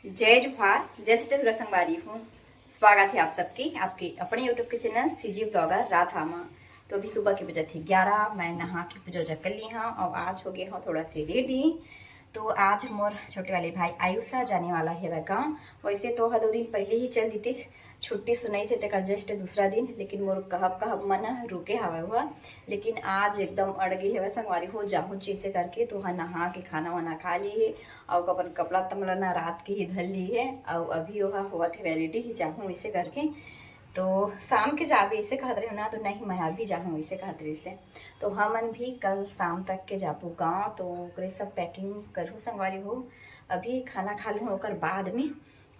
जय जोहार, जय छत्तीसगढ़ संगवारी हूँ। स्वागत है आप सबकी आपके अपने यूट्यूब के चैनल सीजी ब्लॉगर राधामा। तो अभी सुबह के बजे थे 11। मैं नहा के पूजा कर ली हूँ और आज हो गया हूँ थोड़ा सी रेडी। तो आज मोर छोटे वाले भाई आयुषा जाने वाला है वह गाँव। वैसे तो 2 दिन पहले ही चल दी थी, छुट्टी सुनाई से तक जस्ट दूसरा दिन, लेकिन मोर कहब मन रुके हवा हुआ। लेकिन आज एकदम अड़ गई है वह संगवारी हो जाहू चीज़ करके। तो हाँ, नहा के खाना वाना खा ली है और अपन कपड़ा तमलना रात के ही धल ली है और अभी वह हुआ थे वैलिटी ही जाहूँ इसे करके। तो शाम के जाबे इसे कहत रहे ना, तो नहीं मैं अभी जाहूँ इसे कहत रहे से। तो हमन भी कल शाम तक के जाबू गाँव, तो ओकरे सब पैकिंग करूँ संगवारी हो। अभी खाना खा लूँ ओकर बाद में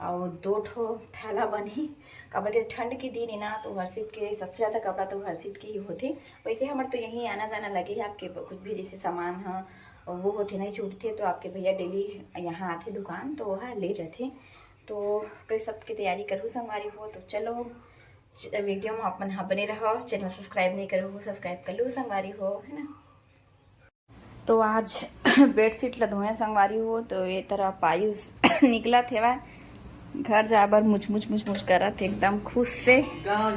और 2 ठो थैला बनी। कपड़े के ठंड के दिन है ना, तो हर्षित के सबसे ज़्यादा कपड़ा तो हर्षित के ही होते। वैसे हमारे तो यहीं आना जाना लगे है, आपके कुछ भी जैसे सामान है वो होते नहीं छूटते, तो आपके भैया डेली यहाँ आते दुकान, तो वह ले जाते। तो कई सब की तैयारी करूँ संगवारी हो। तो चलो वीडियो में अपन हाँ बने रहो। चैनल सब्सक्राइब नहीं करो सब्सक्राइब कर लो संगवारी हो, है ना। तो आज बेडशीट लधोए संगवारी हो। तो ये तरह पायुस निकला थे वह घर जाबर मुझ करा थे एकदम खुश से। गाँव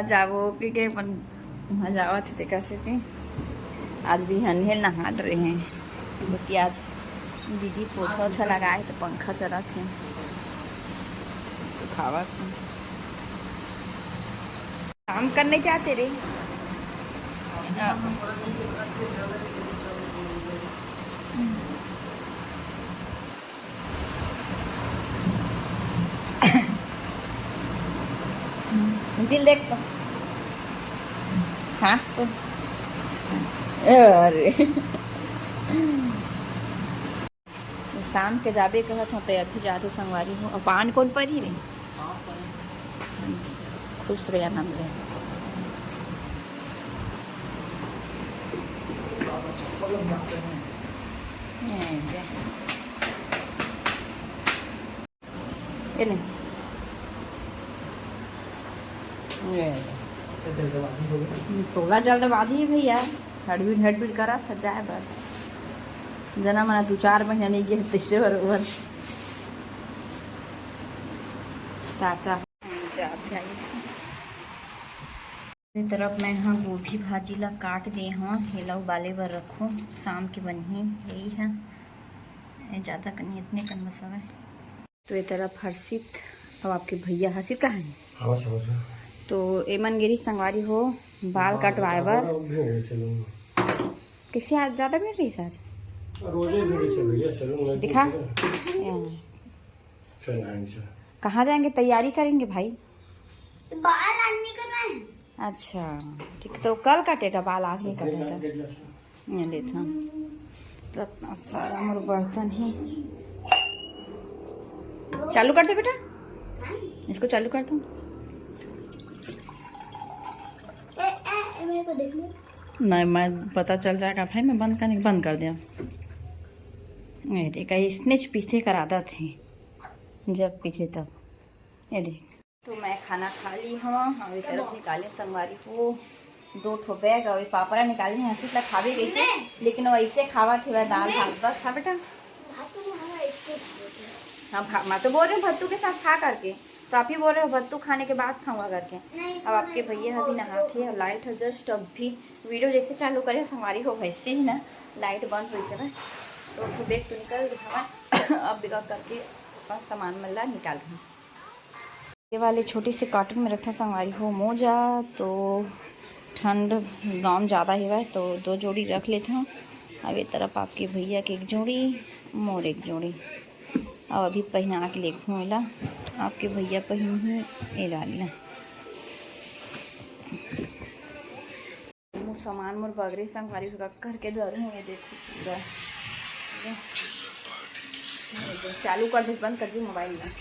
जावो पी के वहाँ जावा थे कैसे थे। आज भी हनहेल नहा रहे हैं क्योंकि आज दीदी पोछा ओछा लगाए तो पंखा चला थे सुखावा थे। काम करने चाहते रे दिल देख तो खास तो अरे शाम के जाबे कहत हूँ तो अभी जाते संगवारी हूँ। और पान कौन पर ही रही खुश रहे आनंद रहे। थोड़ा जल्दबाजी है भैया, हड़बीड़ करा था जाए बस जना मना 2-4 महीना नहीं गया तैसे बरोबर टाटा जाते। तरफ मैं हाँ गोभी भाजी ला काट दे हाँ हेला उबाले बर रखो शाम की बनी यही है ज़्यादा करनी इतने कम मसा है। तो ये तरफ हर्षित अब आपके भैया हर्षित कहाँ है। तो एमन गिरी संगवारी हो बाल कटवाए बर किसी आज ज़्यादा भीड़ रही आज दिखा कहाँ जाएंगे तैयारी करेंगे भाई बाल आज नहीं कटवाए। अच्छा ठीक, तो कल काटेगा बाल आज नहीं काटेगा। ये देखा तो इतना सारा मोर बर्तन ही चालू कर दे बेटा, इसको चालू कर दूँ मेरे को देख लो। नहीं मैं पता चल जाएगा भाई, मैं बंद कर दिया। ये देख स्नेच पीछे कर आदत थी जब पीछे तब। ये देख तो मैं खाना खा ली हूँ और तरफ निकाले संगवारी को 2 ठो बैग और पापड़ा निकाली हैं। हंसी खा भी गई थी लेकिन वो ऐसे खावा थे वह दाल भात बस। हाँ बेटा हाँ मैं तो बोल रही हूँ भत्तू के साथ खा करके, तो आप ही बोल रहे हो भत्तू खाने के बाद खाऊंगा करके। अब आपके भैया अभी नहाते हैं और लाइट है जस्ट अभी वीडियो जैसे चालू करे संगवारी हो वैसे ही ना लाइट बंद हुई थी। तो बैग तो निकल दिखावा अब बिगा करके सामान मिला निकाल रही हूँ। ये वाले छोटी से कार्टून में रखा संगवारी हो मोजा। तो ठंड गाँव ज़्यादा ही है तो 2 जोड़ी रख लेते हैं। अब ये तरफ आपके भैया की 1 जोड़ी मोर 1 जोड़ी और अभी पहना के ले घूमेला आपके भैया पहन ही ए डालना सामान मोर बगरे संगवारी करके दे दूँ। ये देखो चालू कर दे बंद कर दी मोबाइल में।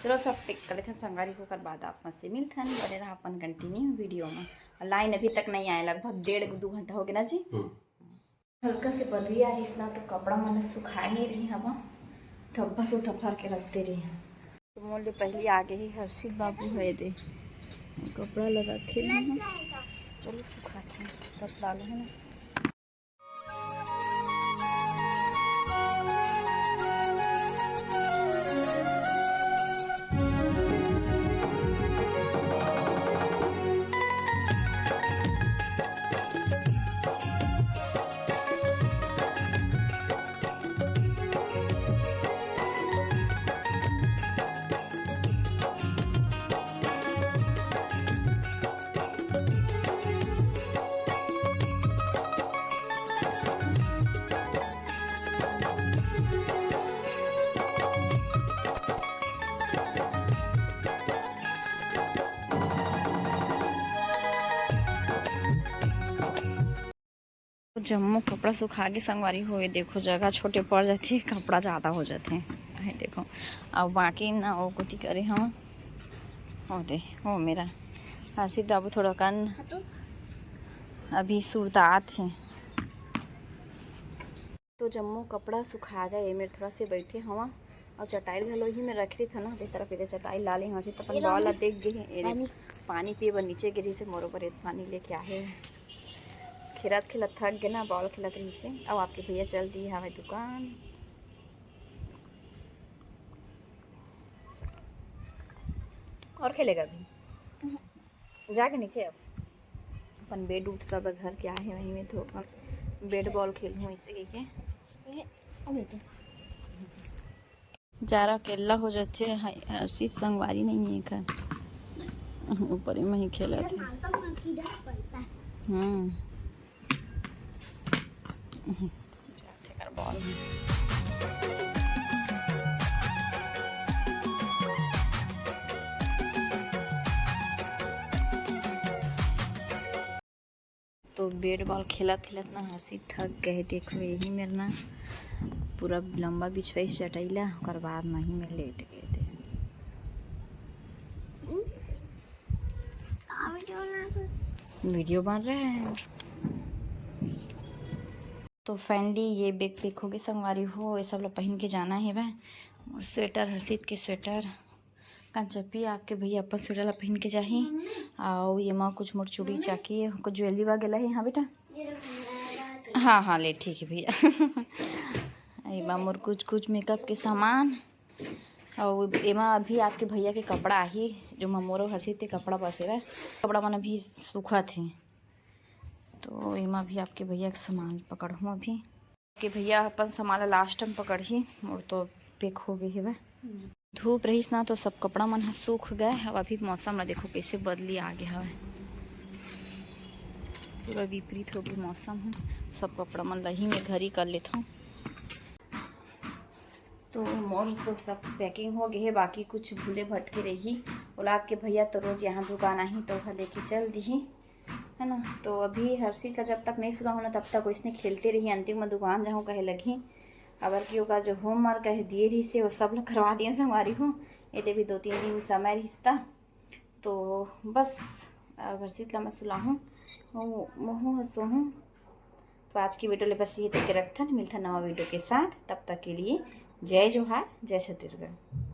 चलो सब पिक कर लेते हैं संगवारी होकर बाद आप से मिलते हैं बने रहा अपन कंटिन्यू वीडियो में। लाइन अभी तक नहीं आया, लगभग 1.5-2 घंटा हो गया ना जी। हल्का से बदली आ रही इसना तो कपड़ा मैंने सुखाए नहीं रही हम ठप्पा से उठा के रखते रही। तो मोल पहले आगे ही हर्षित बाबू है दे कपड़ा ला रखे हैं। चलो सुखाते हैं तब डालो है ना। जम्मू कपड़ा सुखा के संगवारी हुए देखो जगह छोटे पड़ जाती है, कपड़ा ज़्यादा हो जाते हैं देखो। अब बाकी ना वो कुछ करे हम हो दे हो मेरा हर्षित बाबू थोड़ा कन अभी सुरतात है। तो जम्मू कपड़ा सुखा गए मेरे थोड़ा से बैठे हवा और चटाई घलो ही में रख रही था ना दे तरफ इधर चटाई ला ली हर्षित अपन बॉल देख गए पानी पिए बर नीचे गिरी से मोरो पर पानी लेके आए खिलत खिलत थक गए ना बॉल खिलत रही से। अब आपके भैया चल दिए हमें दुकान और खेलेगा अभी जाके नीचे। अब अपन बेड उठ सब घर के आए वहीं में तो अपन बेड बॉल खेल हूँ इसे के जारा अकेला हो जाते हर्षित संगवारी नहीं है का ऊपर ही में ही खेला थे। जाते कर बॉल तो बेट बॉल खेलत खेलत ना हर्षित थक गए देखो यही मेरे ना पूरा लंबा बिछवाई चटैला और बाद नहीं में लेट गए थे। वीडियो बन रहा है। तो फाइनली ये बैग देखोगे संगवारी हो ये सब लोग पहन के जाना है वह और स्वेटर हर्षित के स्वेटर कंचपी आपके भैया अपन स्वेटर पहन के जाही और ये माँ कुछ मोट चूड़ी चाकी कुछ ज्वेलरी वगैरह है। हाँ बेटा हाँ हाँ ले ठीक है भैया एमा मोर कुछ कुछ मेकअप के सामान और एमा अभी आपके भैया के कपड़ा ही जो मोर और हर्षित के कपड़ा बसे हुआ कपड़ा मन अभी सूखा थे तो एमा भी आपके भैया के सामान पकड़ूँ अभी के भैया अपन सामान लास्ट टाइम पकड़ ही मोर तो पैक हो गई है वह धूप रहीस ना तो सब कपड़ा मन सूख गए। अब अभी मौसम ला देखो कैसे बदली आ गया है पूरा विपरीत हो गई मौसम है सब कपड़ा मन लही में घर ही कर लेता हूँ। तो मोर तो सब पैकिंग हो गई है बाकी कुछ भूले भटके रही बोला आपके भैया तो रोज़ यहाँ दुकान आई तो वह लेके चल दी है ना। तो अभी हर्षित का जब तक नहीं सुना होना तब तक उसने खेलते रही अंतिम में दुकान जाऊँ कहे लगी अबर की होगा जो होमवर्क कहे दिए रही से वो सब लोग करवा दिए संगवारी हूँ ये भी 2-3 दिन समय रिश्ता तो बस हर्षित ला मैं सुला हूँ मोहूँ सोहूँ। तो आज की वीडियो ले बस ये तक रखता मिलता नवा वीडियो के साथ तब तक के लिए जय जोहार जय छत्तीसगढ़।